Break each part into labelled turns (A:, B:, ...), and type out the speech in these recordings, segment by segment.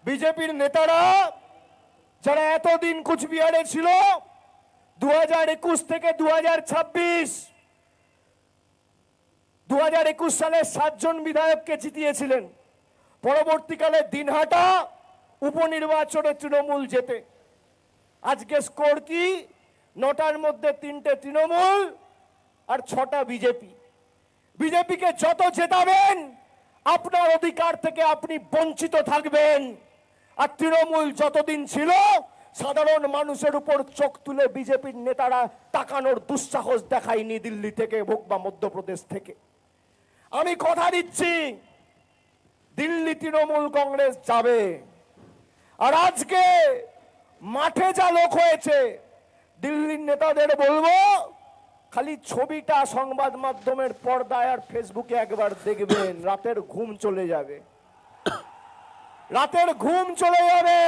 A: বিজেপির নেতারা যারা এতদিন কুচবিহারে ছিল 2021 থেকে 2026 2021 সালে 7 জন বিধায়ককে জিতিয়েছিলেন। পরবর্তীকালে দিনহাটা উপনির্বাচনে তৃণমূল জেতে। আজকে স্কোর কি? 9টার মধ্যে 3টে তৃণমূল আর 6টা বিজেপি। বিজেপিকে যত জেতাবেন আপনার অধিকার থেকে আপনি বঞ্চিত থাকবেন। আর তৃণমূল যতদিন ছিল সাধারণ মানুষের উপর চোখ তুলে বিজেপির নেতারা তাকানোর দুঃসাহস দেখায়নি দিল্লি থেকে হোক বা মধ্যপ্রদেশ থেকে। আমি কথা দিচ্ছি দিল্লি তৃণমূল কংগ্রেস যাবে। আর আজকে মাঠে যা লোক হয়েছে দিল্লির নেতাদের বলবো খালি ছবিটা সংবাদ মাধ্যমের পর্দায় আর ফেসবুকে একবার দেখবেন, রাতের ঘুম চলে যাবে, রাতের ঘুম চলে যাবে।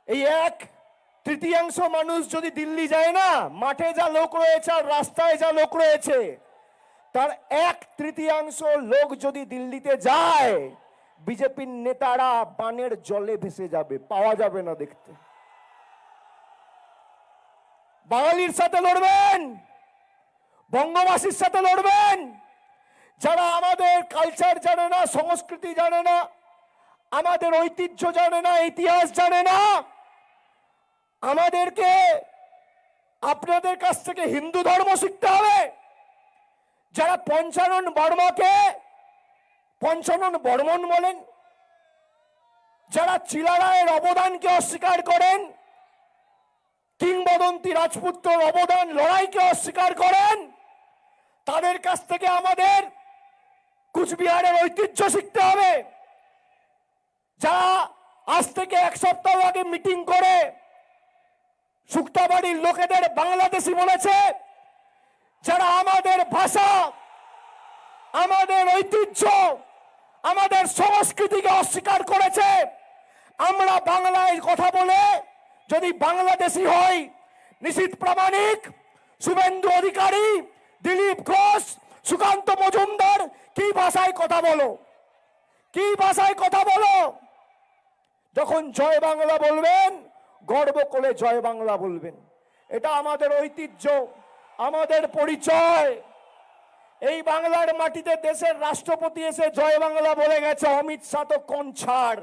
A: এই 1/3 মানুষ যদি দিল্লি যায় না, মাঠে যা লোক রয়েছে আর রাস্তায় যা লোক রয়েছে তার 1/3 লোক যদি দিল্লিতে যায় বিজেপির নেতারা বানের জলে ভেসে যাবে, পাওয়া যাবে না দেখতে। বাঙালির সাথে লড়বেন, বঙ্গবাসীর সাথে লড়বেন। যারা আমাদের কালচার জানে না, সংস্কৃতি জানে না, আমাদের ঐতিহ্য জানে না, ইতিহাস জানে না, আমাদেরকে আপনাদের কাছ থেকে হিন্দু ধর্ম শিখতে হবে। যারা পঞ্চানন বর্মাকে পঞ্চানন বর্মন বলেন, যারা চিলারায়ের অবদানকে অস্বীকার করেন, কিংবদন্তি রাজপুত্রের অবদান লড়াইকে অস্বীকার করেন, তাদের কাছ থেকে আমাদের কুচবিহারের ঐতিহ্য শিখতে হবে। যারা আজ থেকে 1 সপ্তাহ আগে মিটিং করে শুক্তাবাড়ির লোকেদের বাংলাদেশি বলেছে, যারা আমাদের ভাষা, আমাদের ঐতিহ্য, আমাদের সংস্কৃতিকে অস্বীকার করেছে, আমরা বাংলায় কথা বলে যদি বাংলাদেশি হই, নিশীথ প্রামাণিক, শুভেন্দু অধিকারী, দিলীপ ঘোষ, সুকান্ত মজুমদার কি ভাষায় কথা বলো, কি ভাষায় কথা বলো? যখন জয় বাংলা বলবেন গর্ব করে জয় বাংলা বলবেন। এটা আমাদের ঐতিহ্য, আমাদের পরিচয়। এই বাংলার মাটিতে দেশের রাষ্ট্রপতি এসে জয় বাংলা বলে গেছে, অমিত শাহ তো কোন ছাড়।